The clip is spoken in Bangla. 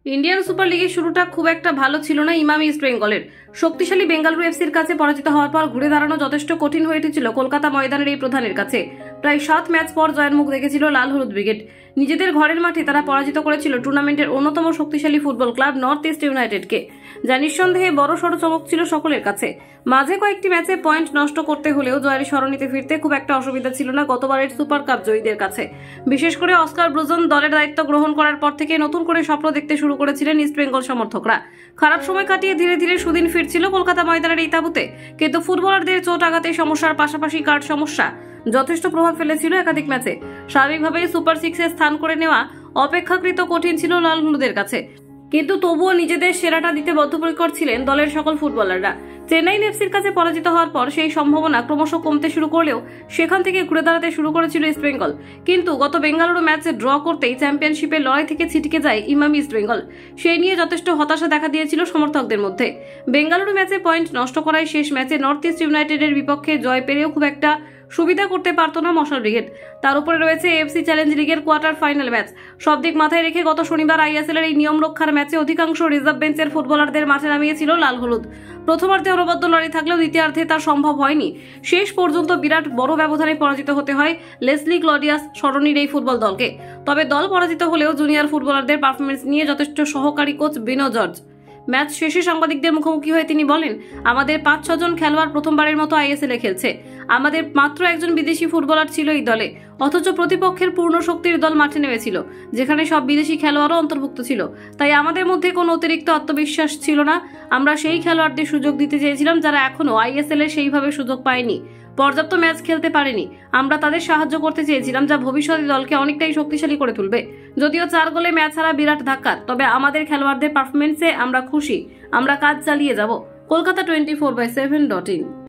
ইন্ডিয়ান সুপার লিগের শুরুটা খুব একটা ভালো ছিল না ইমামি ইস্ট বেঙ্গলের। শক্তিশালী বেঙ্গালুরু এফসির কাছে পরাজিত হওয়ার পর ঘুরে দাঁড়ানো যথেষ্ট কঠিন হয়ে উঠেছিল কলকাতা ময়দানের এই প্রধানের কাছে। প্রায় 7 ম্যাচ পর জয়ের মুখ দেখেছিল লাল হলুদ ব্রিগেড। নিজেদের ঘরের মাঠে তারা পরাজিত করেছিল টুর্নামেন্টের অন্যতম শক্তিশালী ফুটবল ক্লাব নর্থ ইস্ট ইউনাইটেডকে, যা নিঃসন্দেহে বড় সড় চমক ছিল সকলের কাছে। মাঝে কয়েকটি ম্যাচে পয়েন্ট নষ্ট করতে হলেও জয়ের সরণিতে ফিরতে খুব একটা অসুবিধা ছিল না গতবারের সুপার কাপ জয়ীদের কাছে। বিশেষ করে অস্কার ব্রুজন দলের দায়িত্ব গ্রহণ করার পর থেকে নতুন করে স্বপ্ন দেখতে শুরু করেছিলেন ইস্ট বেঙ্গল সমর্থকরা। খারাপ সময় কাটিয়ে ধীরে ধীরে সুদিন ফিরছিল কলকাতা ময়দানের এই তাঁবুতে, কিন্তু ফুটবলারদের চোট আঘাতে সমস্যার পাশাপাশি কার্ড সমস্যা যথেষ্ট প্রভাব ফেলেছিল একাধিক ম্যাচে। স্বাভাবিকভাবেই সুপার সিক্সে স্থান করে নেওয়া অপেক্ষাকৃত কঠিন ছিল লাল হলুদের কাছে, কিন্তু তবুও নিজেদের সেরাটা দিতে বদ্ধপরিকর ছিলেন দলের সকল ফুটবলাররা। চেন্নাই এফসির কাছে পরাজিত হওয়ার পর সেই সম্ভাবনা ক্রমশ কমতে শুরু করলেও সেখান থেকে ঘুরে দাঁড়াতে শুরু করেছিল ইস্ট বেঙ্গল। কিন্তু গত বেঙ্গালুরু ম্যাচে ড্র করতেই চ্যাম্পিয়নশিপের লড়াই থেকে ছিটকে যায় ইমামি ইস্ট বেঙ্গল। সেই নিয়ে যথেষ্ট হতাশা দেখা দিয়েছিল সমর্থকদের মধ্যে। বেঙ্গালুরু ম্যাচে পয়েন্ট নষ্ট করায় শেষ ম্যাচে নর্থ ইস্ট ইউনাইটেডের বিপক্ষে জয় পেলেও খুব একটা সুবিধা করতে পারত না মশাল ব্রিগেড। তার উপরে রয়েছে এফসি চ্যালেঞ্জ লিগের কোয়ার্টার ফাইনাল ম্যাচ। সব দিক মাথায় রেখে গত শনিবার আইএসএল এর এই নিয়ম রক্ষার ম্যাচে অধিকাংশ রিজার্ভ বেঞ্চের ফুটবলারদের মাঠে নামিয়েছিল লাল হলুদ। প্রথমার্ধে অনবদ্য লড়াই থাকলেও দ্বিতীয়ার্ধে তা সম্ভব হয়নি। শেষ পর্যন্ত বিরাট বড় ব্যবধানে পরাজিত হতে হয় লেসলি ক্লডিয়াস সরণির এই ফুটবল দলকে। তবে দল পরাজিত হলেও জুনিয়র ফুটবলারদের পারফরমেন্স নিয়ে যথেষ্ট সহকারী কোচ বিনো জর্জ। ম্যাচ শেষে সাংবাদিকদের মুখোমুখি হয়ে তিনি বলেন, আমাদের 5-6 জন খেলোয়াড় প্রথমবারের মতো আইএসএল এ খেলছে। আমাদের মাত্র একজন বিদেশি ফুটবলার ছিল এই দলে, অথচ প্রতিপক্ষের পূর্ণ শক্তির দল মাঠে নেমেছিল, যেখানে সব বিদেশি খেলোয়াড়ও অন্তর্ভুক্ত ছিল। তাই আমাদের মধ্যে কোনো অতিরিক্ত আত্মবিশ্বাস ছিল না। আমরা সেই খেলোয়াড়দের সুযোগ দিতে চেয়েছিলাম যারা এখনো আইএসএল এ সেইভাবে সুযোগ পায়নি, পর্যাপ্ত ম্যাচ খেলতে পারেনি। আমরা তাদের সাহায্য করতে চেয়েছিলাম, যা ভবিষ্যতে দলকে অনেকটাই শক্তিশালী করে তুলবে। যদিও 4 গোলে ম্যাচ হারা বিরাট ধাক্কা, তবে আমাদের খেলোয়াড়দের পারফরমেন্সে আমরা খুশি। আমরা কাজ চালিয়ে যাব। কলকাতা 24/7.in।